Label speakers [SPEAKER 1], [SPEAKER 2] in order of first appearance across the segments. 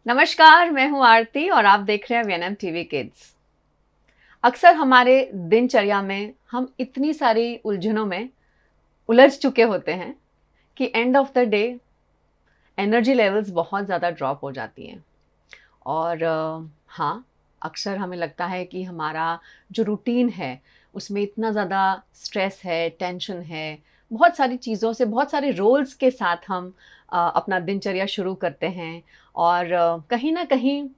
[SPEAKER 1] नमस्कार, मैं हूं आरती और आप देख रहे हैं वीएनएम टीवी किड्स। अक्सर हमारे दिनचर्या में हम इतनी सारी उलझनों में उलझ चुके होते हैं कि and of the day energy levels बहुत ज़्यादा ड्रॉप हो जाती हैं। और हाँ, अक्सर हमें लगता है कि हमारा जो रूटीन है उसमें इतना ज़्यादा स्ट्रेस है, टेंशन है, बहुत सारी चीज़ों से, बहुत सारे रोल्स के साथ हम अपना दिनचर्या शुरू करते हैं। और कहीं ना कहीं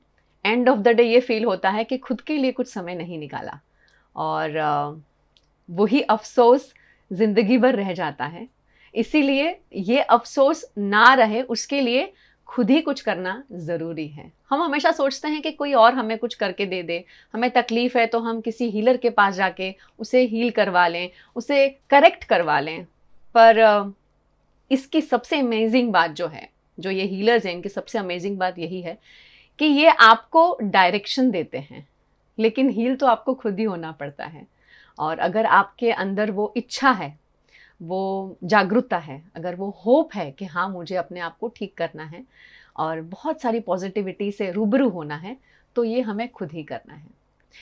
[SPEAKER 1] एंड ऑफ द डे ये फील होता है कि खुद के लिए कुछ समय नहीं निकाला, और वही अफसोस ज़िंदगी भर रह जाता है। इसीलिए ये अफसोस ना रहे उसके लिए खुद ही कुछ करना ज़रूरी है। हम हमेशा सोचते हैं कि कोई और हमें कुछ करके दे दे, हमें तकलीफ़ है तो हम किसी हीलर के पास जाके उसे हील करवा लें, उसे करेक्ट करवा लें। पर इसकी सबसे अमेजिंग बात जो है, जो ये हीलर्स हैं, इनकी सबसे अमेजिंग बात यही है कि ये आपको डायरेक्शन देते हैं, लेकिन हील तो आपको खुद ही होना पड़ता है। और अगर आपके अंदर वो इच्छा है, वो जागरूकता है, अगर वो होप है कि हाँ मुझे अपने आप को ठीक करना है और बहुत सारी पॉजिटिविटी से रूबरू होना है, तो ये हमें खुद ही करना है।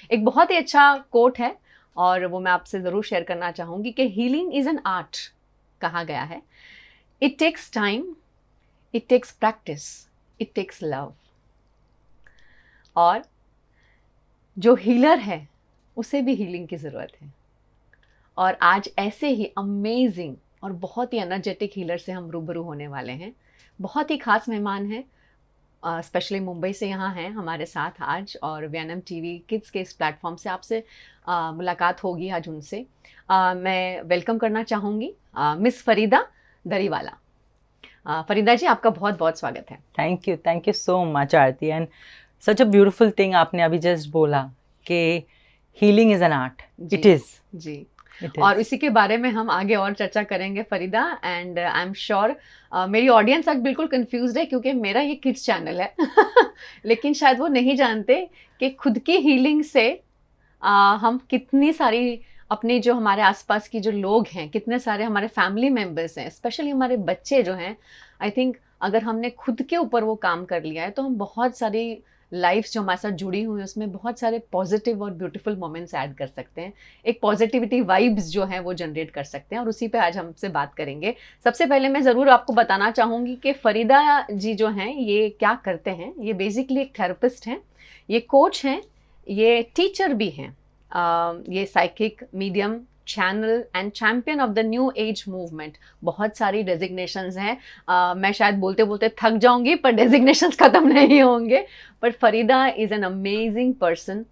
[SPEAKER 1] एक बहुत ही अच्छा कोट है और वो मैं आपसे ज़रूर शेयर करना चाहूँगी कि हीलिंग इज़ एन आर्ट कहा गया है। It takes time, it takes practice, it takes love. और जो हीलर है उसे भी हीलिंग की ज़रूरत है। और आज ऐसे ही अमेजिंग और बहुत ही एनर्जेटिक हीलर से हम रूबरू होने वाले हैं। बहुत ही खास मेहमान हैं, स्पेशली मुंबई से यहाँ हैं हमारे साथ आज, और वीएनएम टीवी किड्स के इस प्लेटफॉर्म से आपसे मुलाकात होगी आज उनसे। मैं वेलकम करना चाहूँगी मिस फरीदा दरीवाला। फरीदा जी, आपका बहुत बहुत स्वागत है।
[SPEAKER 2] Thank you so much Aarti, and such a beautiful thing आपने अभी जस्ट बोला कि healing is an art. It is
[SPEAKER 1] जी। और इसी के बारे में हम आगे और चर्चा करेंगे Farida. And I am sure मेरी ऑडियंस आज बिल्कुल कंफ्यूज्ड है क्योंकि मेरा ये किड्स चैनल है लेकिन शायद वो नहीं जानते कि खुद की हीलिंग से हम कितनी सारी अपने जो हमारे आसपास की जो लोग हैं, कितने सारे हमारे फैमिली मेम्बर्स हैं, स्पेशली हमारे बच्चे जो हैं, आई थिंक अगर हमने खुद के ऊपर वो काम कर लिया है तो हम बहुत सारी लाइफ्स जो हमारे साथ जुड़ी हुई हैं उसमें बहुत सारे पॉजिटिव और ब्यूटीफुल मोमेंट्स ऐड कर सकते हैं। एक पॉजिटिविटी वाइब्स जो हैं वो जनरेट कर सकते हैं, और उसी पे आज हमसे बात करेंगे। सबसे पहले मैं ज़रूर आपको बताना चाहूँगी कि फरीदा जी जो हैं ये क्या करते हैं। ये बेसिकली एक थेरेपिस्ट हैं, ये कोच हैं, ये टीचर भी हैं, ये psychic medium, channel and champion of the new age movement. बहुत सारी डेजिग्नेशंस हैं, मैं शायद बोलते बोलते थक जाऊंगी पर डेजिग्नेशंस ख़त्म नहीं होंगे। पर Farida is an amazing person.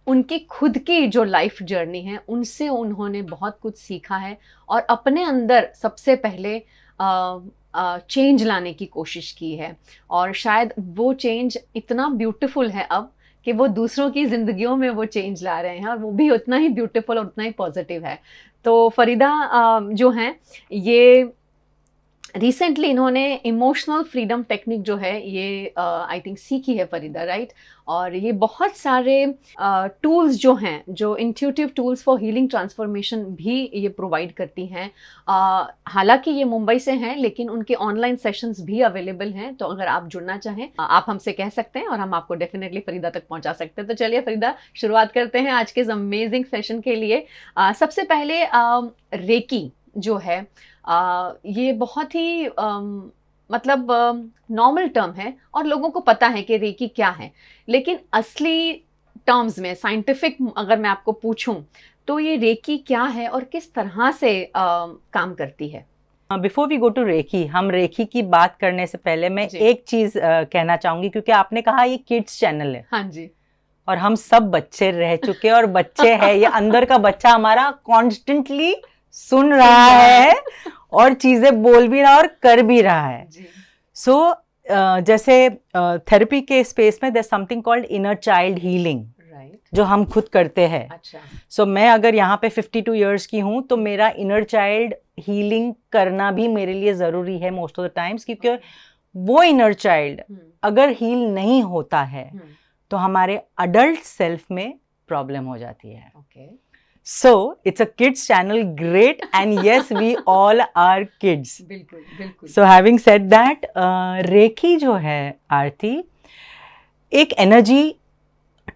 [SPEAKER 1] उनकी खुद की जो लाइफ जर्नी है उनसे उन्होंने बहुत कुछ सीखा है और अपने अंदर सबसे पहले चेंज लाने की कोशिश की है, और शायद वो चेंज इतना ब्यूटीफुल है अब कि वो दूसरों की ज़िंदगियों में वो चेंज ला रहे हैं, और वो भी उतना ही ब्यूटीफुल और उतना ही पॉजिटिव है। तो फरीदा जो हैं ये रिसेंटली इन्होंने इमोशनल फ्रीडम टेक्निक जो है ये आई थिंक सीखी है फरीदा, राइट। और ये बहुत सारे टूल्स जो हैं, जो intuitive tools for healing transformation भी ये प्रोवाइड करती हैं। हालांकि ये मुंबई से हैं लेकिन उनके ऑनलाइन सेशंस भी अवेलेबल हैं, तो अगर आप जुड़ना चाहें आप हमसे कह सकते हैं और हम आपको डेफिनेटली फरीदा तक पहुंचा सकते हैं। तो चलिए फरीदा, शुरुआत करते हैं आज के इस अमेजिंग सेशन के लिए। सबसे पहले रेकी जो है ये बहुत ही मतलब नॉर्मल टर्म है और लोगों को पता है कि रेकी क्या है, लेकिन असली टर्म्स में, साइंटिफिक अगर मैं आपको पूछूं तो ये रेकी क्या है और किस तरह से काम करती है।
[SPEAKER 2] Before we go to Reiki, हम रेकी की बात करने से पहले मैं एक चीज कहना चाहूंगी, क्योंकि आपने कहा ये किड्स चैनल है।
[SPEAKER 1] हाँ जी।
[SPEAKER 2] और हम सब बच्चे रह चुके और बच्चे हैं, ये अंदर का बच्चा हमारा कॉन्स्टेंटली सुन रहा है और चीजें बोल भी रहा और कर भी रहा है। सो जैसे थेरेपी के स्पेस में there something called inner child healing, जो हम खुद करते हैं।
[SPEAKER 1] अच्छा।
[SPEAKER 2] सो मैं अगर यहाँ पे 52 इयर्स की हूँ तो मेरा इनर चाइल्ड हीलिंग करना भी मेरे लिए ज़रूरी है मोस्ट ऑफ द टाइम्स, क्योंकि वो इनर चाइल्ड अगर हील नहीं होता है तो हमारे अडल्ट सेल्फ में प्रॉब्लम हो जाती है। So it's a kids channel, great, and yes, we all are kids.
[SPEAKER 1] बिल्कुल बिल्कुल.
[SPEAKER 2] So having said that, Reiki जो है आरती एक एनर्जी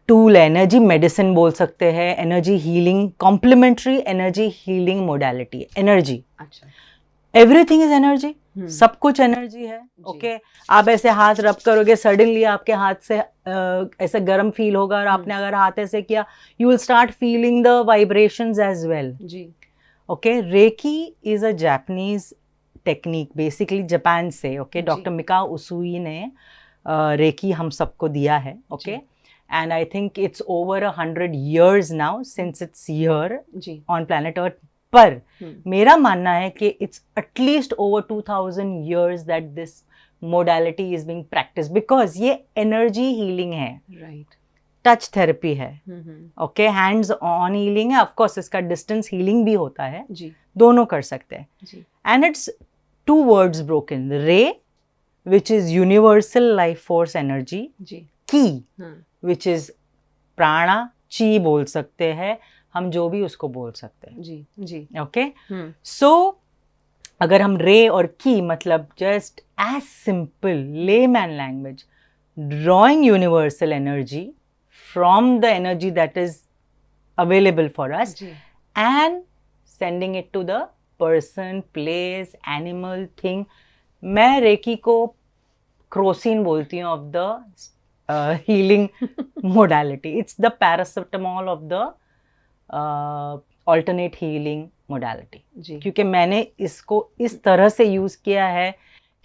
[SPEAKER 2] टूल है, एनर्जी मेडिसिन बोल सकते हैं, energy healing, complementary energy healing modality. Energy,
[SPEAKER 1] अच्छा,
[SPEAKER 2] एवरीथिंग इज एनर्जी, सब कुछ एनर्जी है. ओके, आप ऐसे हाथ रब करोगे, सडनली आपके हाथ से ऐसे गर्म फील होगा, और आपने अगर हाथ ऐसे किया, you will start feeling the vibrations as well.
[SPEAKER 1] जी.
[SPEAKER 2] Okay, reiki is a Japanese technique, basically Japan से. ओके, डॉक्टर मिका उसुई ने रेकी हम सबको दिया है. Okay, and I think it's over 100 years now since it's here on planet earth. पर मेरा मानना है कि it's at least over 2000 years that this modality is being practice, because ये एनर्जी हीलिंग है.
[SPEAKER 1] राइट.
[SPEAKER 2] टच थेरेपी है. ओके, हैंड्स ऑन हीलिंग है. Of course इसका डिस्टेंस हीलिंग भी होता है.
[SPEAKER 1] जी.
[SPEAKER 2] दोनों कर सकते हैं.
[SPEAKER 1] जी.
[SPEAKER 2] एंड इट्स 2 words broken, रे which is universal life force energy,
[SPEAKER 1] जी.
[SPEAKER 2] की which is प्राणा, ची बोल सकते हैं हम, जो भी उसको बोल सकते हैं.
[SPEAKER 1] जी. जी.
[SPEAKER 2] ओके, सो अगर हम रे और की मतलब just as simple layman language, drawing universal energy from the energy that is available for us and sending it to the person, place, animal, thing. मैं रेकी को क्रोसिन बोलती हूँ of the healing modality. It's the paracetamol of the alternate healing modality. क्योंकि मैंने इसको इस तरह से यूज किया है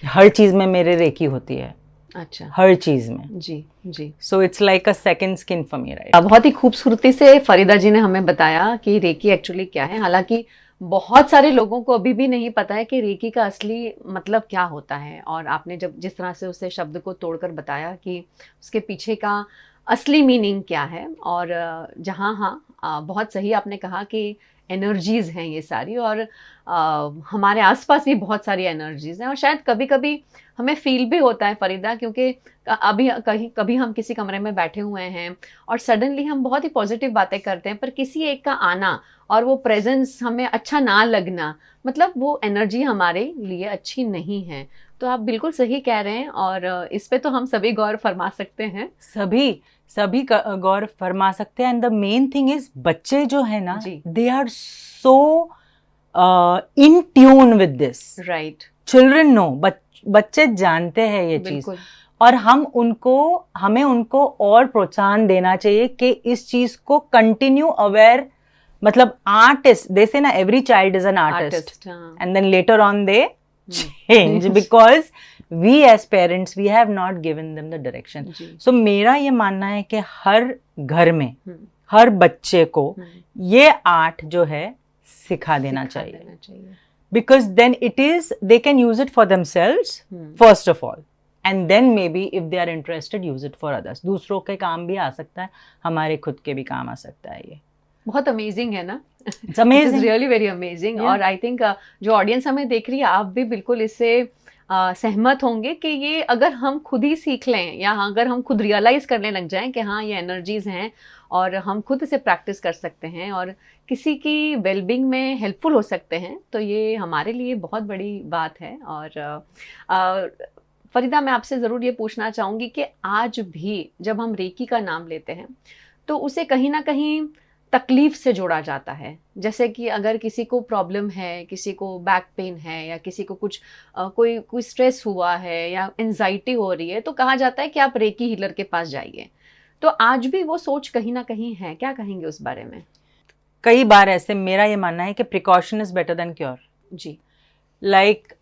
[SPEAKER 2] कि हर चीज में मेरे रेकी होती है.
[SPEAKER 1] अच्छा,
[SPEAKER 2] हर चीज में.
[SPEAKER 1] जी. जी.
[SPEAKER 2] So it's like a second skin for me, right.
[SPEAKER 1] बहुत ही खूबसूरती से फरीदा जी ने हमें बताया कि रेकी एक्चुअली क्या है. हालांकि बहुत सारे लोगों को अभी भी नहीं पता है कि रेकी का असली मतलब क्या होता है, और आपने जब जिस तरह से उसे शब्द को तोड़कर बताया कि उसके पीछे का असली मीनिंग क्या है. और जहाँ बहुत सही आपने कहा कि एनर्जीज़ हैं ये सारी, और हमारे आसपास भी बहुत सारी एनर्जीज़ हैं, और शायद कभी कभी हमें फील भी होता है फरीदा, क्योंकि अभी कभी हम किसी कमरे में बैठे हुए हैं और सडनली हम बहुत ही पॉजिटिव बातें करते हैं, पर किसी एक का आना और वो प्रेजेंस हमें अच्छा ना लगना, मतलब वो एनर्जी हमारे लिए अच्छी नहीं है. तो आप बिल्कुल सही कह रहे हैं, और इस पे तो हम सभी गौर फरमा सकते हैं.
[SPEAKER 2] सभी गौर फरमा सकते हैं. And the main thing is बच्चे जो है ना, they are so in tune with this.
[SPEAKER 1] Right.
[SPEAKER 2] Children know, बच्चे जानते हैं ये चीज, और हमें उनको और प्रोत्साहन देना चाहिए कि इस चीज को कंटिन्यू अवेयर, मतलब आर्टिस्ट, दे से ना every child is an artist, and then later on they change because we as parents we have not given them the direction. So मेरा ये मानना है कि हर घर में हर बच्चे को ये आर्ट जो है सिखा देना चाहिए, because then they can use it for themselves first of all, and then maybe if they are interested use it for others. दूसरों के काम भी आ सकता है, हमारे खुद के भी काम आ सकता है. ये
[SPEAKER 1] बहुत अमेजिंग है ना.
[SPEAKER 2] It's amazing.
[SPEAKER 1] It's really very amazing. और आई थिंक जो ऑडियंस हमें देख रही है, आप भी बिल्कुल इससे सहमत होंगे कि ये अगर हम खुद ही सीख लें, या अगर हम खुद रियलाइज करने लग जाएं कि हाँ ये एनर्जीज हैं, और हम खुद इसे प्रैक्टिस कर सकते हैं और किसी की वेलबींग में हेल्पफुल हो सकते हैं, तो ये हमारे लिए बहुत बड़ी बात है. और फरीदा, मैं आपसे ज़रूर ये पूछना चाहूँगी कि आज भी जब हम रेकी का नाम लेते हैं तो उसे कहीं ना कहीं तकलीफ से जोड़ा जाता है. जैसे कि अगर किसी को प्रॉब्लम है, किसी को बैक पेन है, या किसी को कुछ कोई स्ट्रेस हुआ है या एंजाइटी हो रही है, तो कहा जाता है कि आप रेकी हीलर के पास जाइए. तो आज भी वो सोच कहीं ना कहीं है, क्या कहेंगे उस बारे में?
[SPEAKER 2] कई बार ऐसे मेरा ये मानना है कि precaution is better than cure.
[SPEAKER 1] जी.
[SPEAKER 2] लाइक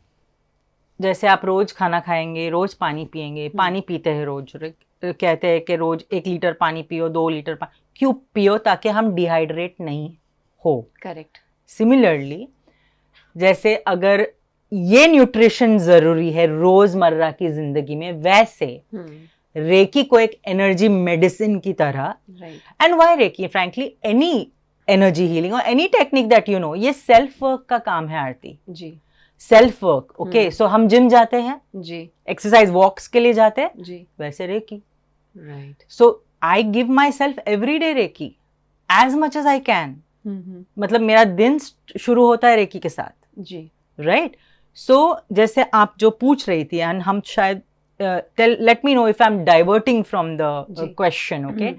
[SPEAKER 2] जैसे आप रोज खाना खाएंगे, रोज पानी पिएंगे, पानी पीते हैं रोज, कहते हैं कि रोज 1 लीटर पानी पियो, 2 लीटर पानी क्यों पियो? ताकि हम डिहाइड्रेट नहीं हो.
[SPEAKER 1] करेक्ट.
[SPEAKER 2] सिमिलरली जैसे अगर ये न्यूट्रिशन जरूरी है रोजमर्रा की जिंदगी में, वैसे रेकी को एक एनर्जी मेडिसिन की तरह. And why reiki? Frankly any energy healing और any technique that you know, ये सेल्फ वर्क का काम है आरती.
[SPEAKER 1] जी.
[SPEAKER 2] Self work. ओके, सो हम जिम जाते हैं
[SPEAKER 1] जी,
[SPEAKER 2] एक्सरसाइज वॉक्स के लिए जाते हैं
[SPEAKER 1] जी,
[SPEAKER 2] वैसे Reiki.
[SPEAKER 1] Right.
[SPEAKER 2] So I give myself every day Reiki as much as I can. मतलब मेरा दिन शुरू होता है रेकी के साथ
[SPEAKER 1] जी,
[SPEAKER 2] राइट। सो जैसे आप जो पूछ रही थी, एंड हम शायद let me know if I am diverting from the question, okay.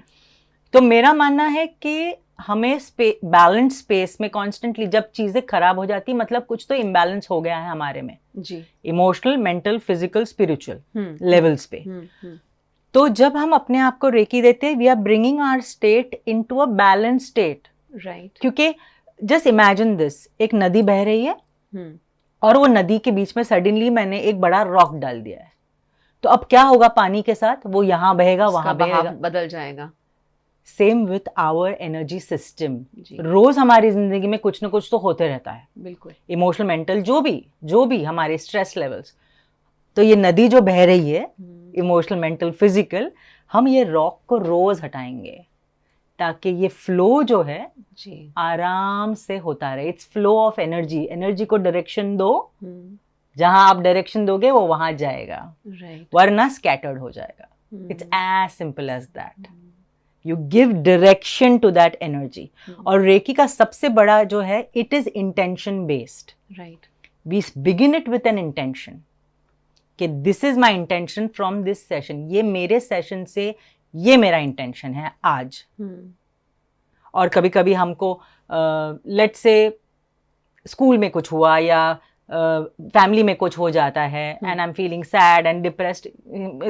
[SPEAKER 2] तो मेरा मानना है कि हमें बैलेंस स्पेस में कॉन्स्टेंटली जब चीजें खराब हो जाती, मतलब कुछ तो इम्बैलेंस हो गया है हमारे में
[SPEAKER 1] जी,
[SPEAKER 2] emotional, mental, physical, spiritual levels पे। तो जब हम अपने आप को रेकी देते हैं, we are bringing our state into a balance state,
[SPEAKER 1] right.
[SPEAKER 2] क्योंकि जस्ट इमेजिन दिस, एक नदी बह रही है और वो नदी के बीच में सडनली मैंने एक बड़ा रॉक डाल दिया है, तो अब क्या होगा पानी के साथ? वो यहाँ बहेगा, वहां बहेगा,
[SPEAKER 1] बदल जाएगा।
[SPEAKER 2] Same with our energy system. रोज हमारी जिंदगी में कुछ ना कुछ तो होते रहता है,
[SPEAKER 1] बिल्कुल,
[SPEAKER 2] इमोशनल, मेंटल, जो भी हमारे स्ट्रेस लेवल्स। तो ये नदी जो बह रही है, इमोशनल, मेंटल, फिजिकल, हम ये रॉक को रोज हटाएंगे ताकि ये फ्लो जो है
[SPEAKER 1] जी,
[SPEAKER 2] आराम से होता रहे। It's flow of energy. Energy को डायरेक्शन दो, जहां आप डायरेक्शन दोगे वो वहां जाएगा, वरना स्कैटर्ड हो जाएगा। It's as simple as that. You give direction to that energy. और रेकी का सबसे बड़ा जो है, it is intention based,
[SPEAKER 1] right.
[SPEAKER 2] We begin it with an intention कि this is my intention from this session, ये मेरे सेशन से ये मेरा इंटेंशन है आज। और कभी कभी हमको लेट्स से स्कूल में कुछ हुआ या फैमिली में कुछ हो जाता है, and I am feeling sad and depressed,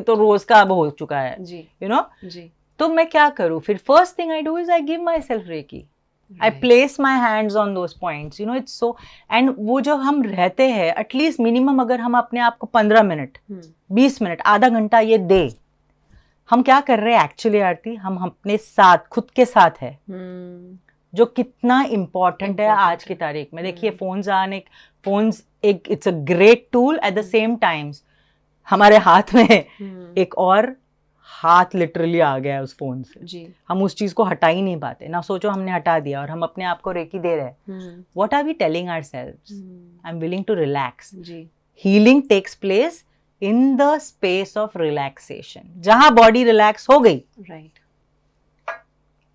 [SPEAKER 2] तो रोज का अब हो चुका है, यू नो
[SPEAKER 1] जी।
[SPEAKER 2] तो मैं क्या करूं फिर? First thing I do is I give my self Reiki, I place my hands on those points, you know, it's so. And वो जो हम रहते हैं, एटलीस्ट मिनिमम अगर हम अपने आप को 15 मिनट 20 मिनट आधा घंटा ये दे, हम क्या कर रहे हैं एक्चुअली आरती? हम अपने साथ, खुद के साथ है, जो कितना इम्पोर्टेंट है आज की तारीख में। देखिए फोन्स एक it's a great tool, at the same times हमारे हाथ में एक और हाथ लिटरली आ गया है उस फोन से जी। हम उस चीज को हटा ही नहीं पाते ना। सोचो हमने हटा दिया और हम अपने आप को रेकी दे रहे हैं। What are we telling ourselves? I am willing to relax. Healing takes place in the space of relaxation, जहां बॉडी रिलैक्स हो गई, राइट,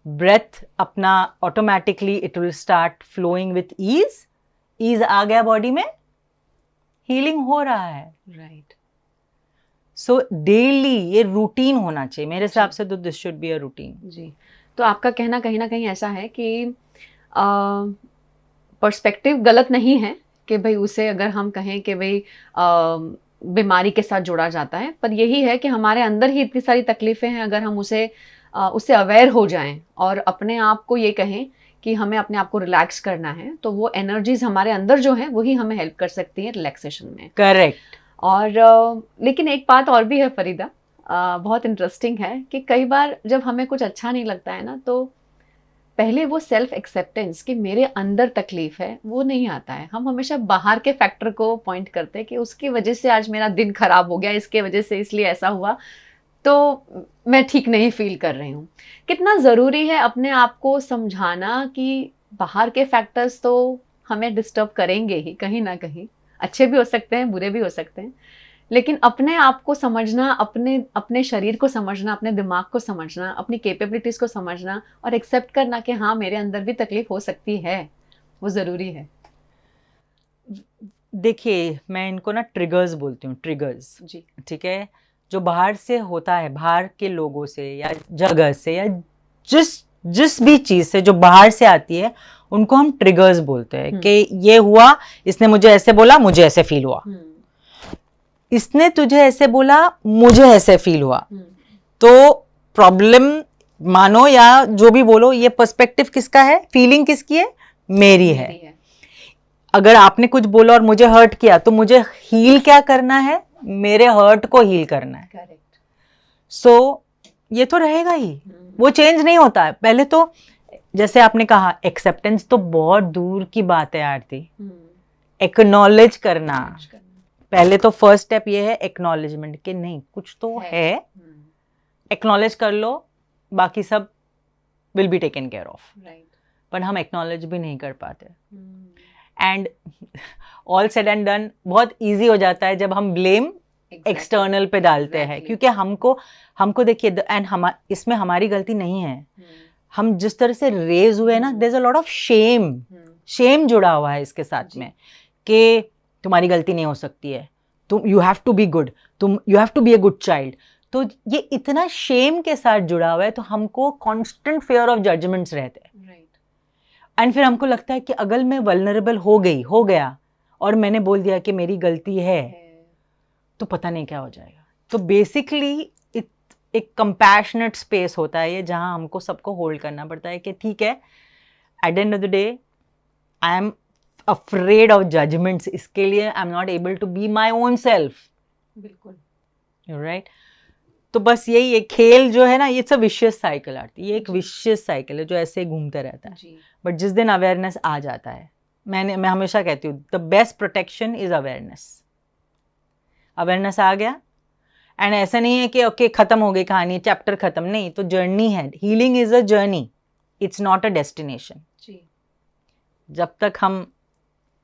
[SPEAKER 2] ब्रेथ अपना automatically it will start flowing with ease आ गया बॉडी में, हीलिंग हो रहा है, राइट। सो डेली ये रूटीन होना चाहिए मेरे हिसाब से, तो this should be a routine
[SPEAKER 1] जी। तो आपका कहना कहीं ना कहीं ऐसा है कि पर्सपेक्टिव गलत नहीं है कि भाई उसे अगर हम कहें कि भाई बीमारी के साथ जोड़ा जाता है, पर यही है कि हमारे अंदर ही इतनी सारी तकलीफें हैं, अगर हम उससे अवेयर हो जाएं और अपने आप को ये कहें कि हमें अपने आप को रिलैक्स करना है, तो वो एनर्जीज हमारे अंदर जो है वही हमें हेल्प कर सकती है रिलैक्सेशन में।
[SPEAKER 2] करेक्ट।
[SPEAKER 1] और लेकिन एक बात और भी है फरीदा, बहुत इंटरेस्टिंग है कि कई बार जब हमें कुछ अच्छा नहीं लगता है ना, तो पहले वो सेल्फ एक्सेप्टेंस कि मेरे अंदर तकलीफ है वो नहीं आता है। हम हमेशा बाहर के फैक्टर को पॉइंट करते हैं कि उसकी वजह से आज मेरा दिन खराब हो गया, इसके वजह से इसलिए ऐसा हुआ, तो मैं ठीक नहीं फील कर रही हूँ। कितना ज़रूरी है अपने आप को समझाना कि बाहर के फैक्टर्स तो हमें डिस्टर्ब करेंगे ही, कहीं ना कहीं अच्छे भी हो सकते हैं, बुरे भी हो सकते हैं, लेकिन अपने आप को समझना, अपने शरीर को समझना, अपने दिमाग को समझना, अपनी कैपेबिलिटीज को समझना और एक्सेप्ट करना कि हाँ मेरे अंदर भी तकलीफ हो सकती है, वो ज़रूरी है।
[SPEAKER 2] देखिए मैं इनको ना ट्रिगर्स बोलती हूँ, ट्रिगर्स जी, ठीक है, जो बाहर से होता है, बाहर के लोगों से या जगह से या जिस भी चीज से जो बाहर से आती है, उनको हम ट्रिगर्स बोलते हैं कि ये हुआ, इसने मुझे ऐसे बोला, मुझे ऐसे फील हुआ, इसने तुझे ऐसे बोला, मुझे ऐसे फील हुआ। तो प्रॉब्लम मानो या जो भी बोलो, ये पर्सपेक्टिव किसका है, फीलिंग किसकी है, मेरी है। अगर आपने कुछ बोला और मुझे हर्ट किया, तो मुझे हील क्या करना है, मेरे हर्ट को हील करना है। करेक्ट। सो ये तो रहेगा ही, वो चेंज नहीं होता है। पहले तो जैसे आपने कहा, एक्सेप्टेंस तो बहुत दूर की बात है आरती। एक्नॉलेज करना, पहले तो फर्स्ट स्टेप ये है एक्नॉलेजमेंट कि नहीं कुछ तो है। एक्नॉलेज कर लो, बाकी सब will be taken care of. पर हम एक्नॉलेज भी नहीं कर पाते। And all said and done बहुत इजी हो जाता है जब हम ब्लेम एक्सटर्नल पे डालते हैं, क्योंकि हमको देखिए, एंड इसमें हमारी गलती नहीं है। हम जिस तरह से रेज हुए ना, there is a lot of shame जुड़ा हुआ है इसके साथ में, कि तुम्हारी गलती नहीं हो सकती है, तुम you have to be good, तुम you have to be a good child. तो ये इतना शेम के साथ जुड़ा हुआ है, तो हमको कांस्टेंट फियर ऑफ जजमेंट्स रहते हैं। एंड फिर हमको लगता है कि अगर मैं वल्नरेबल हो गया और मैंने बोल दिया कि मेरी गलती है, तो पता नहीं क्या हो जाएगा। तो बेसिकली एक कंपैशनेट स्पेस होता है ये, जहां हमको सबको होल्ड करना पड़ता है कि ठीक है, at the end of the day I am afraid of judgments, इसके लिए I am not able to be my own self.
[SPEAKER 1] बिल्कुल,
[SPEAKER 2] राइट। तो बस यही एक खेल जो है ना, इट्स अ विशियस साइकिल आती है, ये एक विशियस साइकिल है जो ऐसे ही घूमते रहता है। बट जिस दिन अवेयरनेस आ जाता है, मैं हमेशा कहती हूँ the best protection is awareness. Awareness आ गया, एंड ऐसा नहीं है कि ओके खत्म हो गई कहानी, चैप्टर खत्म, नहीं, तो जर्नी है। Healing is a journey, it's not a destination. जब तक हम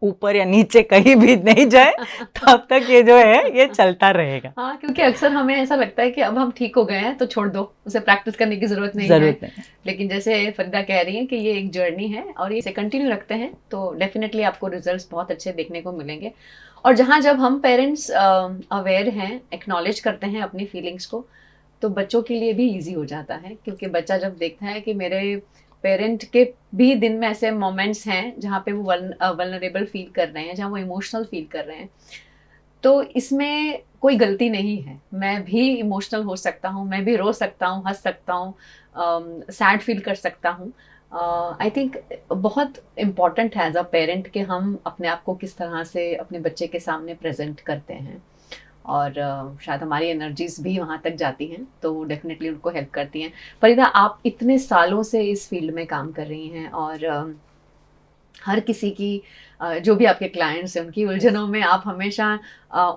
[SPEAKER 2] ऊपर या नीचे कहीं भी नहीं जाए तब तक ये जो है ये चलता रहेगा।
[SPEAKER 1] हाँ, क्योंकि अक्सर हमें ऐसा लगता है कि अब हम ठीक हो गए हैं तो छोड़ दो, उसे प्रैक्टिस करने की जरूरत नहीं है। लेकिन जैसे फरीदा कह रही है कि ये एक जर्नी है और इसे कंटिन्यू रखते हैं तो डेफिनेटली आपको रिजल्ट्स बहुत अच्छे देखने को मिलेंगे। और जहाँ जब हम पेरेंट्स अवेयर हैं, एक्नॉलेज करते हैं अपनी फीलिंग्स को, तो बच्चों के लिए भी ईजी हो जाता है। क्योंकि बच्चा जब देखता है कि मेरे पेरेंट के भी दिन में ऐसे मोमेंट्स हैं जहाँ पे वो वल्नरेबल फील कर रहे हैं, जहाँ वो इमोशनल फील कर रहे हैं, तो इसमें कोई गलती नहीं है। मैं भी इमोशनल हो सकता हूँ, मैं भी रो सकता हूँ, हंस सकता हूँ, सैड फील कर सकता हूँ। आई थिंक बहुत इम्पॉर्टेंट है एज अ पेरेंट कि हम अपने आप को किस तरह से अपने बच्चे के सामने प्रेजेंट करते हैं, और शायद हमारी एनर्जीज भी वहाँ तक जाती हैं तो डेफिनेटली उनको हेल्प करती हैं। फरीदा, आप इतने सालों से इस फील्ड में काम कर रही हैं और हर किसी की जो भी आपके क्लाइंट्स हैं उनकी उलझनों में आप हमेशा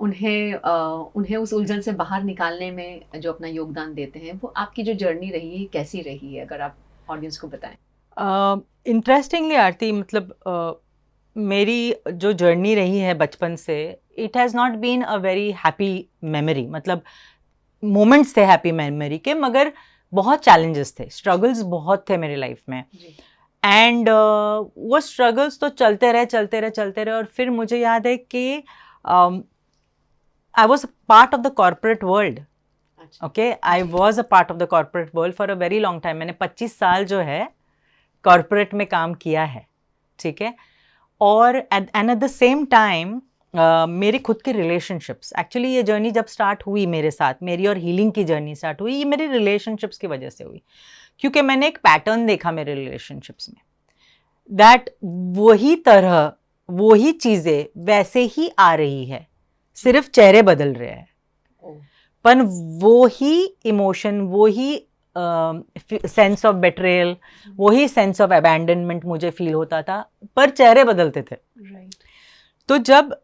[SPEAKER 1] उन्हें उस उलझन से बाहर निकालने में जो अपना योगदान देते हैं, वो आपकी जो जर्नी रही है कैसी रही है, अगर आप ऑडियंस को बताएं।
[SPEAKER 2] इंटरेस्टिंगली आरती, मतलब मेरी जो जर्नी रही है बचपन से, it has not been a very happy memory. मतलब मोमेंट्स थे हैप्पी मेमोरी के, मगर बहुत चैलेंजेस थे, स्ट्रगल्स बहुत थे मेरी लाइफ में। एंड वो स्ट्रगल्स तो चलते रहे। और फिर मुझे याद है कि I was a part of the corporate world. Okay, I was a part of the corporate world for a very long time. मैंने 25 साल जो है कॉर्पोरेट में काम किया है, ठीक है। और एट द सेम टाइम मेरे खुद के रिलेशनशिप्स, एक्चुअली ये जर्नी जब स्टार्ट हुई मेरे साथ, मेरी और हीलिंग की जर्नी स्टार्ट हुई, ये मेरे रिलेशनशिप्स की वजह से हुई। क्योंकि मैंने एक पैटर्न देखा मेरे रिलेशनशिप्स में, दैट वही चीज़ें वैसे ही आ रही है, सिर्फ चेहरे बदल रहे हैं, पर वो ही इमोशन, वो ही सेंस ऑफ बेट्रेयल, वही सेंस ऑफ अबैंडनमेंट मुझे फील होता था, पर चेहरे बदलते थे। तो जब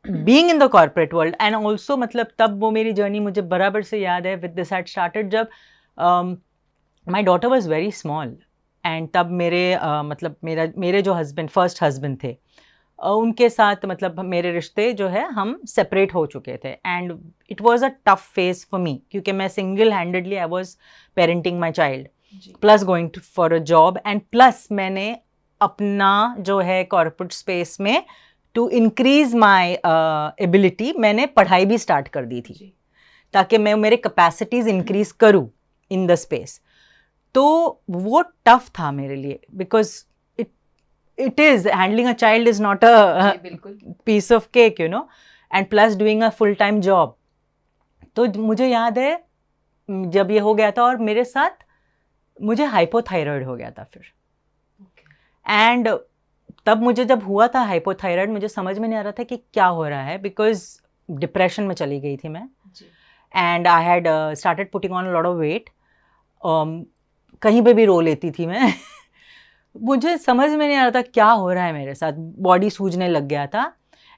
[SPEAKER 2] being in the corporate world and also, मतलब तब वो मेरी जर्नी मुझे बराबर से याद है, विद दिस हैड स्टार्टेड जब my daughter was very small. And तब मतलब मेरे जो फर्स्ट हस्बैंड थे, उनके साथ मतलब मेरे रिश्ते जो है हम सेपरेट हो चुके थे। And it was a tough phase for me, क्योंकि मैं single handedly I was parenting my child, plus going for a job, and plus मैंने अपना जो है कॉर्पोरेट स्पेस में टू इंक्रीज माय एबिलिटी, मैंने पढ़ाई भी स्टार्ट कर दी थी ताकि मैं मेरे कैपेसिटीज इंक्रीज करूँ इन द स्पेस। तो वो टफ था मेरे लिए, because it is handling a child is not a piece of cake, you know, and plus doing a full time job. तो मुझे याद है जब ये हो गया था, और मेरे साथ मुझे हाइपोथायराइड हो गया था फिर। एंड तब मुझे जब हुआ था हाइपोथायराइड, मुझे समझ में नहीं आ रहा था कि क्या हो रहा है, बिकॉज डिप्रेशन में चली गई थी मैं। And I had started putting on lot of weight, कहीं पे भी रो लेती थी मैं मुझे समझ में नहीं आ रहा था क्या हो रहा है मेरे साथ, बॉडी सूजने लग गया था।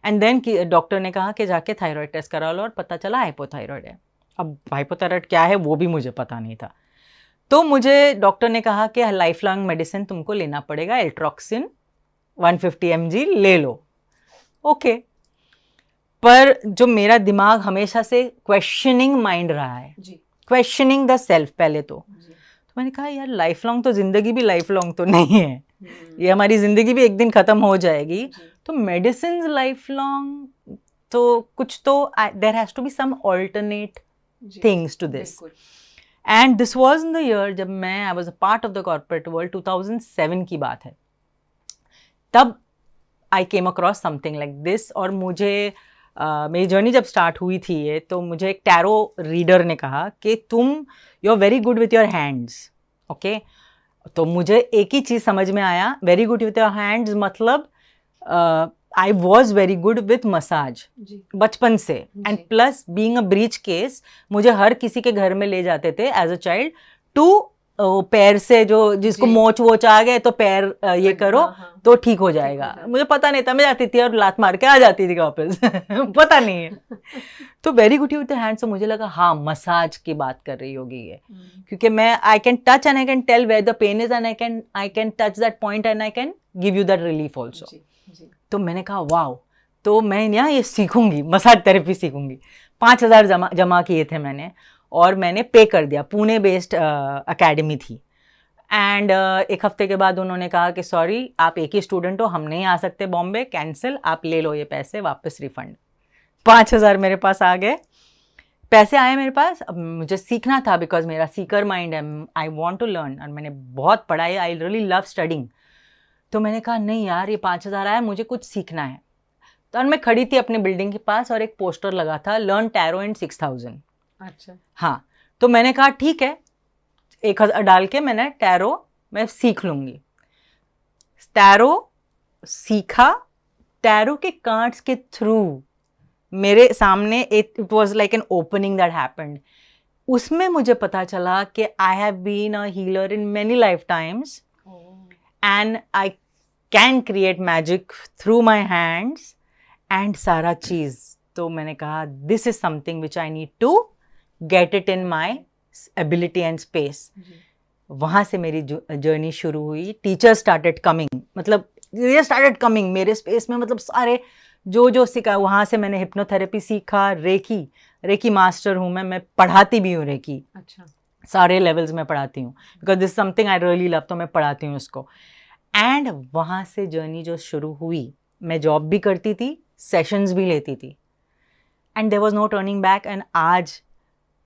[SPEAKER 2] एंड देन डॉक्टर ने कहा कि जाके थायराइड टेस्ट करा लो, और पता चला हाइपोथायराइड है। अब हाइपोथायराइड क्या है वो भी मुझे पता नहीं था। तो मुझे डॉक्टर ने कहा कि लाइफ लॉन्ग मेडिसिन तुमको लेना पड़ेगा, एल्ट्रॉक्सिन 150 mg ले लो। ओके, पर जो मेरा दिमाग हमेशा से क्वेश्चनिंग माइंड रहा है, क्वेश्चनिंग द सेल्फ पहले तो तो मैंने कहा यार लाइफ लॉन्ग तो जिंदगी भी लाइफ लॉन्ग तो नहीं है, ये हमारी जिंदगी भी एक दिन खत्म हो जाएगी, तो मेडिसिन लाइफ लॉन्ग तो कुछ तो there has to be some alternate things to this. And this was in the year जब मैं I was a part of the corporate world, 2007 की बात है. तब I came across something like this, और मुझे मेरी जर्नी जब स्टार्ट हुई थी ये, तो मुझे एक टैरो रीडर ने कहा कि तुम you are very good with your hands. Okay, तो मुझे एक ही चीज़ समझ में आया, very good with your hands मतलब I was very good with massage बचपन से. And plus being a breech case, मुझे हर किसी के घर में ले जाते थे एज अ चाइल्ड टू पैर से जो जिसको मोच वोच आ गए तो पैर ये करो तो ठीक हो जाएगा. मुझे पता नहीं था, मैं जाती थी और लात मार के आ जाती थी वापस पता नहीं है. तो वेरी गुड विथ हैंड से मुझे लगा हाँ मसाज की बात कर रही होगी ये, क्योंकि मैं I can touch and I can tell where the pain is and I can touch that point and I can give you that relief also. तो मैंने कहा वाओ, तो मैं यहाँ ये सीखूंगी, मसाज थेरेपी सीखूंगी. 5,000 जमा किए थे मैंने, और मैंने पे कर दिया. पुणे बेस्ड अकेडमी थी. एंड एक हफ्ते के बाद उन्होंने कहा कि सॉरी आप एक ही स्टूडेंट हो, हम नहीं आ सकते बॉम्बे, कैंसिल, आप ले लो ये पैसे वापस रिफंड. 5,000 मेरे पास आ गए, पैसे आए मेरे पास. अब मुझे सीखना था बिकॉज मेरा सीकर माइंड है, आई वॉन्ट टू लर्न, और मैंने बहुत पढ़ाई, आई रियली लव स्टडिंग. तो मैंने कहा नहीं यार ये 5,000 आया, मुझे कुछ सीखना है. तो मैं खड़ी थी अपने बिल्डिंग के पास और एक पोस्टर लगा था, लर्न टैरो इन 6,000.
[SPEAKER 1] अच्छा,
[SPEAKER 2] हाँ. तो मैंने कहा ठीक है, 1,000 डाल के मैंने टैरो मैं सीख लूंगी. टैरो सीखा. टैरो के कार्ड्स के थ्रू मेरे सामने it was like an opening that happened. उसमें मुझे पता चला कि I have been a healer in many life times and I can create magic through my hands and सारा चीज़. तो मैंने कहा this is something which I need to get it in my ability and space. वहाँ से मेरी journey शुरू हुई. टीचर स्टार्टेड कमिंग, मतलब ये स्टार्टेड कमिंग मेरे स्पेस में, मतलब सारे जो सीखा. वहाँ से मैंने हिप्नोथेरेपी सीखा, रेकी मास्टर हूँ मैं पढ़ाती भी हूँ रेकी.
[SPEAKER 1] अच्छा,
[SPEAKER 2] सारे लेवल्स में पढ़ाती हूँ because this something I really love, तो मैं पढ़ाती हूँ उसको. एंड वहाँ से जर्नी जो शुरू हुई, मैं जॉब भी करती थी, सेशंस भी लेती थी, and there was no turning back. And आज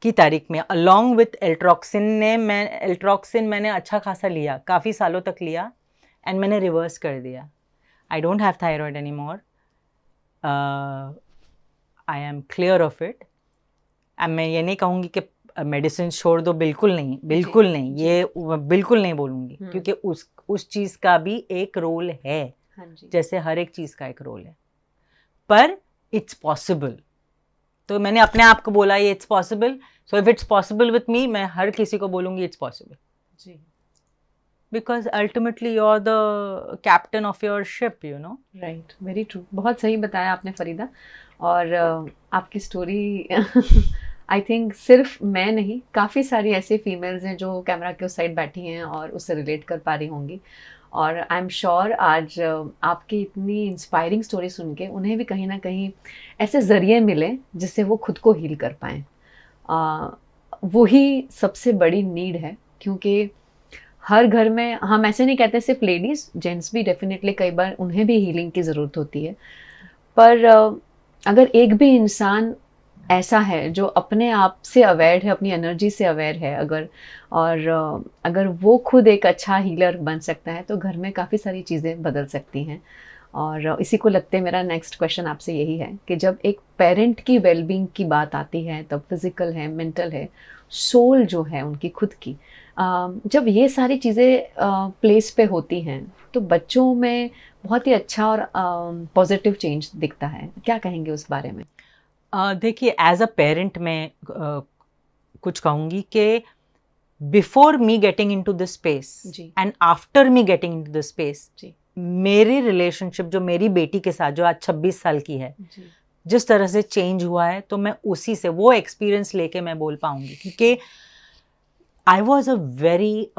[SPEAKER 2] की तारीख में अलॉन्ग विथ एल्ट्रॉक्सिन मैंने अच्छा खासा लिया, काफ़ी सालों तक लिया, एंड मैंने रिवर्स कर दिया. I don't have thyroid any more. I am clear of it. मैं ये नहीं कहूँगी कि मेडिसिन छोड़ दो, बिल्कुल नहीं, बिल्कुल नहीं, ये बिल्कुल नहीं बोलूँगी, क्योंकि उस चीज़ का भी एक रोल है. जैसे हर एक चीज़ का एक रोल है, पर इट्स पॉसिबल. तो मैंने अपने आप को बोला ये it's possible, so if it's possible with me, मैं हर किसी को बोलूँगी इट्स पॉसिबल.
[SPEAKER 1] जी,
[SPEAKER 2] because ultimately you are the captain of your ship, you know.
[SPEAKER 1] Right, very true. बहुत सही बताया आपने फरीदा. और आपकी स्टोरी आई थिंक सिर्फ मैं नहीं, काफ़ी सारी ऐसी फीमेल्स हैं जो कैमरा के उस साइड बैठी हैं और उससे रिलेट कर पा रही होंगी. और आई एम श्योर आज आपकी इतनी इंस्पायरिंग स्टोरी सुन के उन्हें भी कहीं ना कहीं ऐसे ज़रिए मिले जिससे वो खुद को हील कर पाएँ. वही सबसे बड़ी नीड है, क्योंकि हर घर में, हम ऐसे नहीं कहते सिर्फ लेडीज़, जेंट्स भी डेफिनेटली कई बार उन्हें भी हीलिंग की ज़रूरत होती है. पर अगर एक भी इंसान ऐसा है जो अपने आप से अवेयर है, अपनी एनर्जी से अवेयर है, अगर वो खुद एक अच्छा हीलर बन सकता है तो घर में काफ़ी सारी चीज़ें बदल सकती हैं. और इसी को लगते मेरा नेक्स्ट क्वेश्चन आपसे यही है कि जब एक पेरेंट की वेलबींग की बात आती है, तब फिज़िकल है, मेंटल है, सोल जो है उनकी खुद की, जब ये सारी चीज़ें प्लेस पे होती हैं तो बच्चों में बहुत ही अच्छा और पॉजिटिव चेंज दिखता है. क्या कहेंगे उस बारे में?
[SPEAKER 2] देखिए, एज अ पेरेंट मैं कुछ कहूँगी कि before me getting into this space and after me getting into this space, मेरी रिलेशनशिप जो मेरी बेटी के साथ, जो आज 26 साल की है, जिस तरह से चेंज हुआ है, तो मैं उसी से वो एक्सपीरियंस लेके मैं बोल पाऊँगी. क्योंकि आई वॉज अ वेरी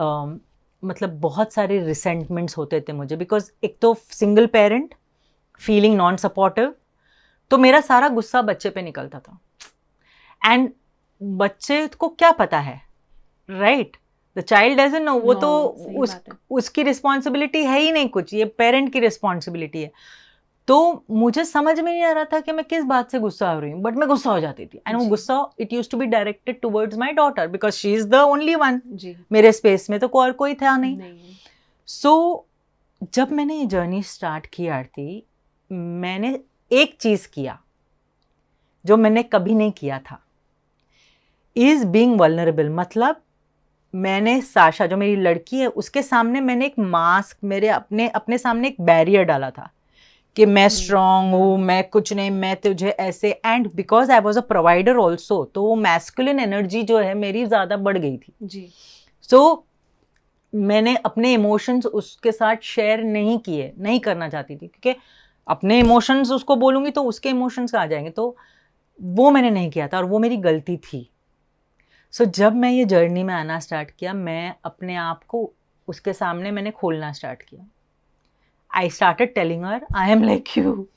[SPEAKER 2] मतलब बहुत सारे रिसेंटमेंट्स होते थे मुझे, बिकॉज एक तो single parent, feeling non supportive, तो मेरा सारा गुस्सा बच्चे पे निकलता था. एंड बच्चे को क्या पता है, right? The child doesn't know, वो
[SPEAKER 1] No,
[SPEAKER 2] तो
[SPEAKER 1] सही बात है।
[SPEAKER 2] उसकी रिस्पॉन्सिबिलिटी है ही नहीं कुछ, ये पेरेंट की रिस्पॉन्सिबिलिटी है। तो मुझे समझ में नहीं आ रहा था कि मैं किस बात से गुस्सा हो रही हूँ, बट मैं गुस्सा हो जाती थी, एंड वो
[SPEAKER 1] जी।
[SPEAKER 2] गुस्सा it used to be directed towards my daughter because she is the only one,
[SPEAKER 1] जी।
[SPEAKER 2] मेरे स्पेस में तो और कोई था नहीं।
[SPEAKER 1] नहीं।
[SPEAKER 2] सो जब मैंने ये जर्नी स्टार्ट की आरती, मैंने एक चीज किया जो मैंने कभी नहीं किया था, इज बीइंग वल्नरेबल। मतलब मैंने साशा जो मेरी लड़की है उसके सामने मैंने एक मास्क, मेरे अपने सामने एक बैरियर डाला था कि मैं स्ट्रांग हूँ, मैं कुछ नहीं, मैं तुझे ऐसे, and because I was a provider also, तो वो मैस्कुलिन एनर्जी जो है मेरी ज़्यादा बढ़ गई थी
[SPEAKER 1] जी।
[SPEAKER 2] सो मैंने अपने इमोशंस उसके साथ शेयर नहीं किए, नहीं करना चाहती थी, क्योंकि अपने इमोशंस उसको बोलूँगी तो उसके इमोशंस आ जाएंगे, तो वो मैंने नहीं किया था और वो मेरी गलती थी। सो जब मैं ये जर्नी में आना स्टार्ट किया, मैं अपने आप को उसके सामने मैंने खोलना स्टार्ट किया। I started telling her I am like you,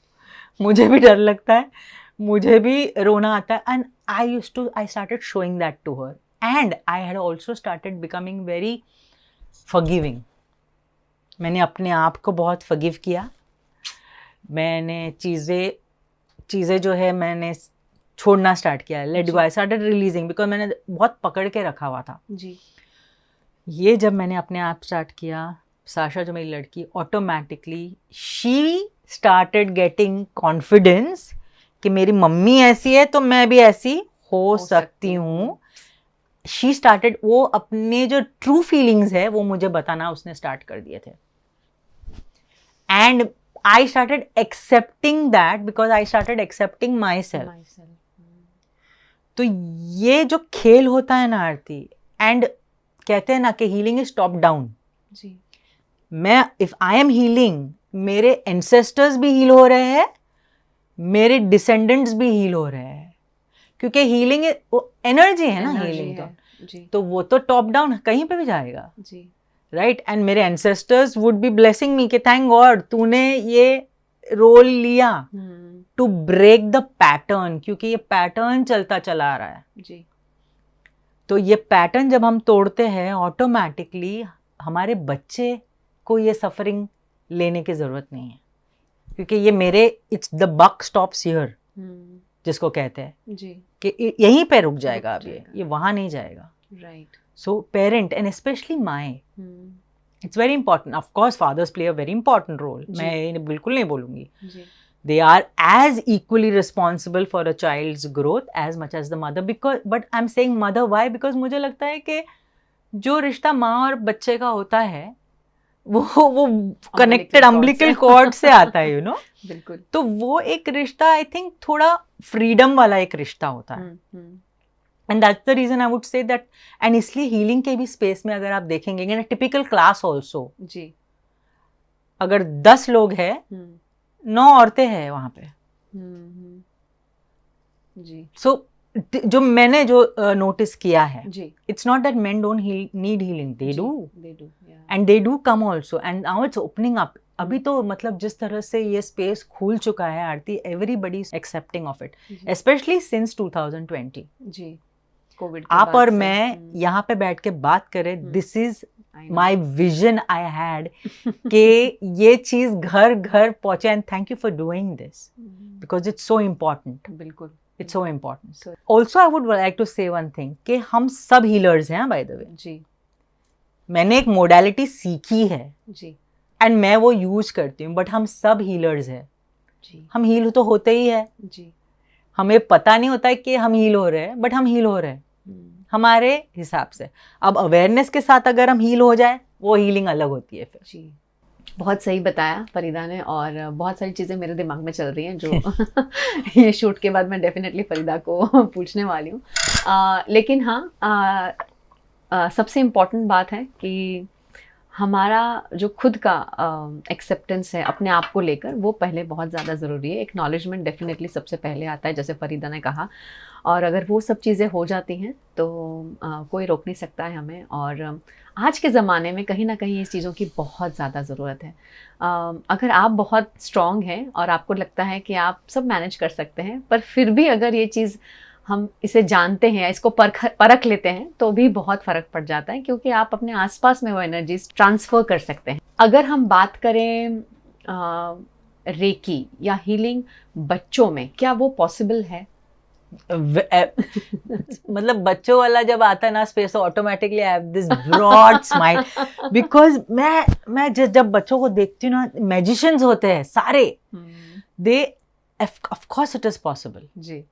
[SPEAKER 2] मुझे भी डर लगता है, मुझे भी रोना आता है, and I started showing that to her, and I had also started becoming very forgiving. मैंने अपने आप को बहुत फॉरगिव किया, मैंने चीज़ें जो है मैंने छोड़ना स्टार्ट किया, let go, I started releasing, because मैंने बहुत पकड़ के रखा हुआ था।
[SPEAKER 1] जी।
[SPEAKER 2] ये जब मैंने अपने आप स्टार्ट किया, साशा जो मेरी लड़की, automatically she started getting confidence कि मेरी मम्मी ऐसी है तो मैं भी ऐसी हो सकती हूँ। शी स्टार्टेड, वो अपने जो ट्रू फीलिंग्स है वो मुझे बताना उसने स्टार्ट कर दिए थे, and I started accepting that because I started accepting my self. तो ये जो खेल होता है ना आरती, एंड कहते हैं ना कि हीलिंग इज टॉप डाउन।
[SPEAKER 1] जी।
[SPEAKER 2] मैं इफ आई एम हीलिंग, मेरे एंसेस्टर्स भी हील हो रहे हैं, मेरे डिसेंडेंट्स भी हील हो रहे हैं, क्योंकि हीलिंग एनर्जी है ना, हीलिंग तो वो तो टॉप डाउन कहीं पे भी जाएगा,
[SPEAKER 1] जी।
[SPEAKER 2] राइट। एंड मेरे ancestors would be blessing me कि थैंक गॉड तूने ये रोल लिया टू ब्रेक द पैटर्न, क्योंकि ये पैटर्न चलता चला आ रहा है।
[SPEAKER 1] जी।
[SPEAKER 2] तो ये पैटर्न जब हम तोड़ते हैं, ऑटोमेटिकली हमारे बच्चे को ये सफरिंग लेने की जरूरत नहीं है, क्योंकि ये मेरे it's the buck stops here, जिसको कहते हैं
[SPEAKER 1] जी,
[SPEAKER 2] कि यहीं पे रुक जाएगा, अब ये वहां नहीं जाएगा।
[SPEAKER 1] Right.
[SPEAKER 2] So parent and specially my, it's very important. Of course fathers play a very important role, मैं बिल्कुल नहीं बोलूंगी, they are as equally responsible for a child's growth as much as the mother, because but I'm saying mother why, because मुझे लगता है कि जो रिश्ता माँ और बच्चे का होता है वो कनेक्टेड अम्बिलिकल कॉर्ड से आता है, यू नो।
[SPEAKER 1] बिल्कुल।
[SPEAKER 2] तो वो एक रिश्ता आई थिंक थोड़ा फ्रीडम वाला एक रिश्ता होता है, and that's the reason I would say that. And इसलिए हीलिंग के भी स्पेस में अगर आप देखेंगे, टिपिकल क्लास ऑल्सो,
[SPEAKER 1] जी,
[SPEAKER 2] अगर 10 लोग हैं, 9 औरतें हैं वहां पे।
[SPEAKER 1] जी।
[SPEAKER 2] सो जो मैंने नोटिस किया है,
[SPEAKER 1] जी,
[SPEAKER 2] it's not that men don't need healing, they do,
[SPEAKER 1] yeah.
[SPEAKER 2] And they do come also, and now it's opening up. अभी तो मतलब जिस तरह से ये स्पेस खुल चुका है Aarti, everybody is accepting of it, specially since 2020।
[SPEAKER 1] जी, कोविड
[SPEAKER 2] आप और मैं यहाँ पे बैठ के बात करें, this is my vision I had कि ये चीज घर घर पहुंचे, and thank you for doing this because it's so important.
[SPEAKER 1] बिल्कुल,
[SPEAKER 2] it's so important. Also I would like to say one thing कि हम सब हीलर्स हैं, बाय द वे।
[SPEAKER 1] जी,
[SPEAKER 2] मैंने एक मोडालिटी सीखी है
[SPEAKER 1] जी,
[SPEAKER 2] एंड मैं वो यूज करती हूँ, बट हम सब हीलर्स हैं।
[SPEAKER 1] जी,
[SPEAKER 2] हम हील तो होते ही है,
[SPEAKER 1] जी,
[SPEAKER 2] हमें पता नहीं होता है कि हम हील हो रहे हैं, बट हम हील हो रहे हैं हमारे हिसाब से। अब अवेयरनेस के साथ अगर हम हील हो जाए, वो हीलिंग अलग होती है फिर।
[SPEAKER 1] जी, बहुत सही बताया फरीदा ने, और बहुत सारी चीज़ें मेरे दिमाग में चल रही हैं जो ये शूट के बाद मैं डेफिनेटली फरीदा को पूछने वाली हूँ। लेकिन हाँ, सबसे इम्पॉर्टेंट बात है कि हमारा जो खुद का एक्सेप्टेंस है अपने आप को लेकर, वो पहले बहुत ज़्यादा ज़रूरी है। एक्नॉलेजमेंट डेफिनेटली सबसे पहले आता है, जैसे फरीदा ने कहा, और अगर वो सब चीज़ें हो जाती हैं तो कोई रोक नहीं सकता है हमें। और आज के ज़माने में कहीं ना कहीं इस चीज़ों की बहुत ज़्यादा ज़रूरत है। अगर आप बहुत स्ट्रॉन्ग हैं और आपको लगता है कि आप सब मैनेज कर सकते हैं, पर फिर भी अगर ये चीज़ हम इसे जानते हैं, इसको परख लेते हैं, तो भी बहुत फ़र्क पड़ जाता है, क्योंकि आप अपने आसपास में वो एनर्जीज ट्रांसफ़र कर सकते हैं। अगर हम बात करें रेकी या हीलिंग बच्चों में, क्या वो पॉसिबल है?
[SPEAKER 2] मतलब बच्चों वाला जब आता है ना स्पेस, तो automatically I have this broad smile, because मैं जब बच्चों को देखती हूँ ना, मैजिशियंस होते हैं सारे, they of course it is possible जी,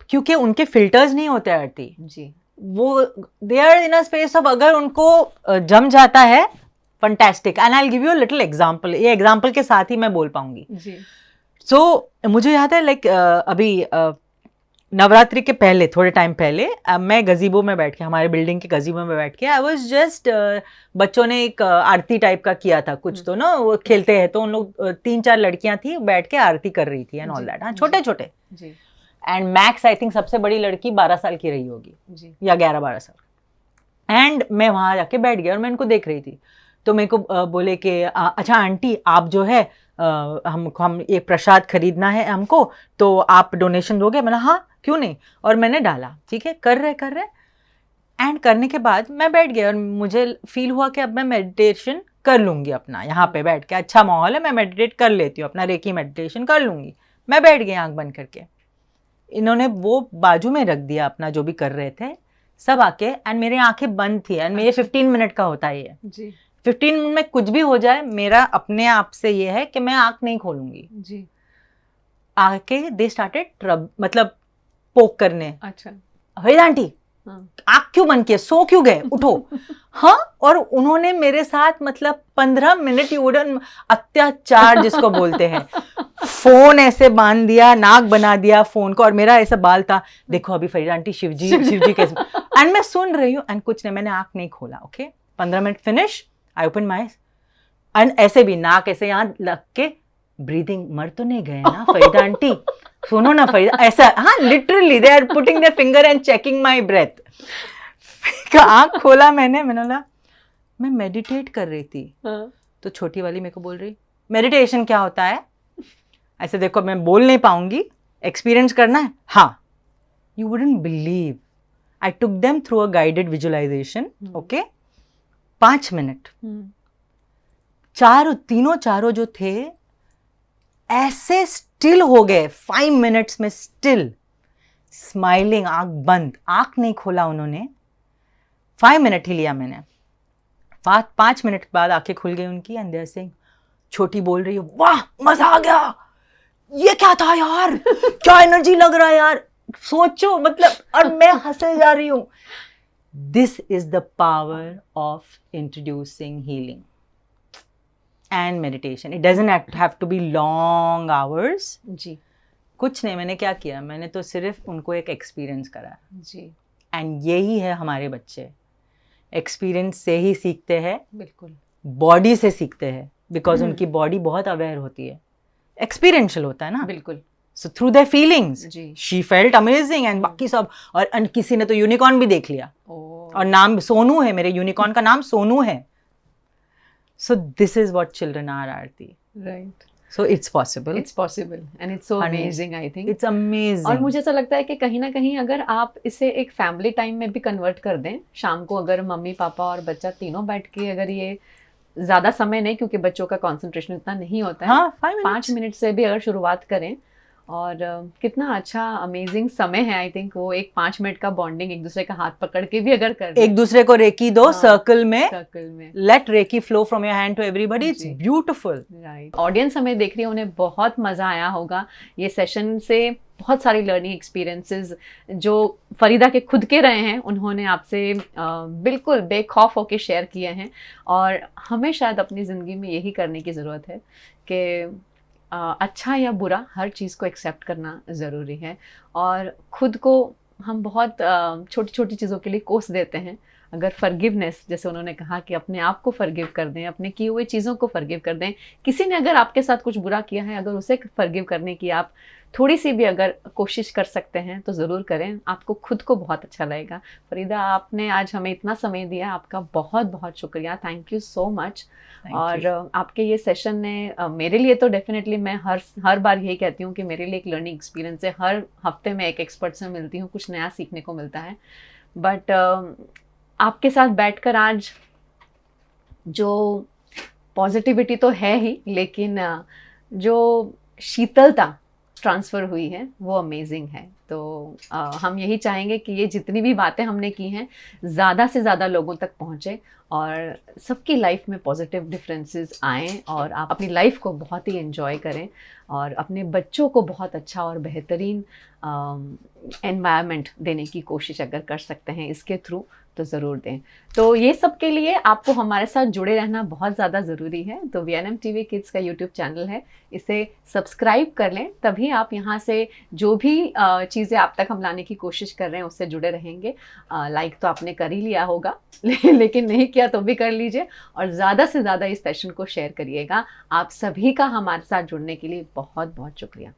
[SPEAKER 2] क्योंकि उनके फिल्टर्स नहीं होते आरती जी, वो they are in a space of, अगर उनको जम जाता है fantastic. And I will give you a little example, ये एग्जांपल के साथ ही मैं बोल पाऊंगी जी। सो मुझे याद है लाइक अभी नवरात्रि के पहले, थोड़े टाइम पहले, मैं गजीबो में बैठ के, हमारे बिल्डिंग के गजीबो में बैठ के, आई वाज जस्ट, बच्चों ने एक आरती टाइप का किया था कुछ, तो ना वो खेलते हैं, तो उन लोग 3-4 लड़कियां थी बैठ के आरती कर रही थी एंड ऑल दैट, हाँ छोटे छोटे, एंड मैक्स आई थिंक सबसे बड़ी लड़की 12 साल की रही होगी या 11-12 साल। एंड मैं वहां जाके बैठ गया और मैं इनको देख रही थी, तो मेरे को बोले कि अच्छा आंटी, आप जो है हम एक प्रसाद खरीदना है हमको, तो आप डोनेशन दोगे? मैंने हाँ क्यों नहीं, और मैंने डाला, ठीक है, कर रहे एंड करने के बाद मैं बैठ गया और मुझे फील हुआ कि अब मैं मेडिटेशन कर लूंगी अपना, यहाँ पे बैठ के अच्छा माहौल है, मैं मेडिटेट कर लेती हूँ, अपना रेकी मेडिटेशन कर लूंगी। मैं बैठ गई आंख बंद करके, इन्होंने वो बाजू में रख दिया अपना जो भी कर रहे थे सब आके, एंड मेरी आंखें बंद थी, एंड मेरे 15 मिनट का होता है ये जी, 15 मिनट में कुछ भी हो जाए, मेरा अपने आप से ये है कि मैं आंख नहीं खोलूंगी जी। आके दे स्टार्टेड मतलब पोक करने, अच्छा हरी आंटी आंख क्यों बंद किए, सो क्यों गए, उठो हाँ, और उन्होंने मेरे साथ मतलब 15 मिनट यूडन अत्याचार जिसको बोलते हैं, फोन ऐसे बांध दिया, नाक बना दिया फोन को, और मेरा ऐसा बाल था, देखो अभी फरीदा आंटी शिवजी कैसे, एंड मैं सुन रही हूँ एंड कुछ नहीं, मैंने आंख नहीं खोला। Okay 15 minute finish, I open my and ऐसे भी नाक ऐसे यहाँ लग के ब्रीदिंग, मर तो नहीं गए ना फरीदा आंटी, सुनो ना फरीदा, ऐसा, हाँ literally they are putting their finger and checking my breath. आंख खोला मैंने बोला मैं मेडिटेट कर रही थी, तो छोटी वाली मेरे को बोल रही मेडिटेशन क्या होता है, ऐसे देखो मैं बोल नहीं पाऊंगी, एक्सपीरियंस करना है, हाँ, you wouldn't believe, I took them through a guided visualization, okay 5 minute, चारों जो थे ऐसे स्टिल हो गए 5 मिनट्स में, स्टिल स्माइलिंग, आंख बंद, आंख नहीं खोला उन्होंने, 5 मिनट ही लिया मैंने, 5 मिनट बाद आंखें खुल गई उनकी, एंड दे आर सेइंग, छोटी बोल रही है वाह मजा आ गया, ये क्या था यार, क्या एनर्जी लग रहा है यार, सोचो मतलब, और मैं हंसे जा रही हूं। This is the power of introducing healing and meditation. It doesn't have to be long hours जी। कुछ नहीं, मैंने क्या किया, मैंने तो सिर्फ उनको एक एक्सपीरियंस करा जी, एंड यही है हमारे बच्चे, एक्सपीरियंस से ही सीखते हैं, बिल्कुल बॉडी से सीखते हैं, बिकॉज उनकी बॉडी बहुत अवेयर होती है, एक्सपीरियंशियल होता है ना, बिल्कुल, so through their feelings she felt amazing, and बाकी सब, और किसी ने तो यूनिकॉर्न भी देख लिया, और नाम सोनू है, मेरे यूनिकॉर्न का नाम सोनू है। So this is what children are, Aarti. Right. So it's possible. It's possible and it's so amazing, I think. It's amazing. और मुझे ऐसा लगता है कि कहीं ना कहीं अगर आप इसे एक फैमिली टाइम में भी कन्वर्ट कर दें, शाम को अगर मम्मी पापा और बच्चा तीनों बैठ के, अगर ये ज़्यादा समय नहीं, क्योंकि बच्चों का कंसंट्रेशन इतना नहीं होता है, हाँ, 5 मिनट से भी अगर शुरुआत करें, और कितना अच्छा अमेजिंग समय है, आई थिंक वो एक 5 मिनट का बॉन्डिंग, एक दूसरे का हाथ पकड़ के भी अगर कर एक दूसरे को रेकी दो, सर्कल में let Reiki flow from your hand to everybody, it's beautiful, right. Audience हमें देख रही है, उन्हें बहुत मजा आया होगा ये सेशन से, बहुत सारी लर्निंग एक्सपीरियंसेस जो फरीदा के खुद के रहे हैं, उन्होंने आपसे बिल्कुल बेखौफ होकर शेयर किए हैं, और हमें शायद अपनी ज़िंदगी में यही करने की ज़रूरत है कि अच्छा या बुरा हर चीज़ को एक्सेप्ट करना ज़रूरी है, और ख़ुद को हम बहुत छोटी छोटी चीज़ों के लिए कोस देते हैं,
[SPEAKER 1] अगर फॉरगिवनेस, जैसे उन्होंने कहा कि अपने आप को फॉरगिव कर दें, अपने किए हुए चीज़ों को फॉरगिव कर दें, किसी ने अगर आपके साथ कुछ बुरा किया है, अगर उसे फॉरगिव करने की आप थोड़ी सी भी अगर कोशिश कर सकते हैं तो ज़रूर करें, आपको खुद को बहुत अच्छा लगेगा। फरीदा, आपने आज हमें इतना समय दिया, आपका बहुत बहुत शुक्रिया, थैंक यू सो मच। और आपके ये सेशन ने मेरे लिए तो डेफिनेटली, मैं हर बार यही कहती हूँ कि मेरे लिए एक लर्निंग एक्सपीरियंस है, हर हफ्ते मैं एक एक्सपर्ट से मिलती हूँ, कुछ नया सीखने को मिलता है। बट आपके साथ बैठकर आज जो पॉजिटिविटी तो है ही, लेकिन जो शीतलता ट्रांसफ़र हुई है वो अमेजिंग है। तो हम यही चाहेंगे कि ये जितनी भी बातें हमने की हैं ज़्यादा से ज़्यादा लोगों तक पहुँचे और सबकी लाइफ में पॉजिटिव डिफरेंसेस आएँ और आप अपनी लाइफ को बहुत ही एंजॉय करें और अपने बच्चों को बहुत अच्छा और बेहतरीन एनवायरनमेंट देने की कोशिश अगर कर सकते हैं इसके थ्रू तो ज़रूर दें। तो ये सब के लिए आपको हमारे साथ जुड़े रहना बहुत ज़्यादा ज़रूरी है। तो VNM TV किड्स का यूट्यूब चैनल है, इसे सब्सक्राइब कर लें, तभी आप यहाँ से जो भी चीज़ें आप तक हम लाने की कोशिश कर रहे हैं उससे जुड़े रहेंगे। लाइक तो आपने कर ही लिया होगा लेकिन नहीं किया तो भी कर लीजिए और ज़्यादा से ज़्यादा इस सेशन को शेयर करिएगा। आप सभी का हमारे साथ जुड़ने के लिए बहुत बहुत शुक्रिया।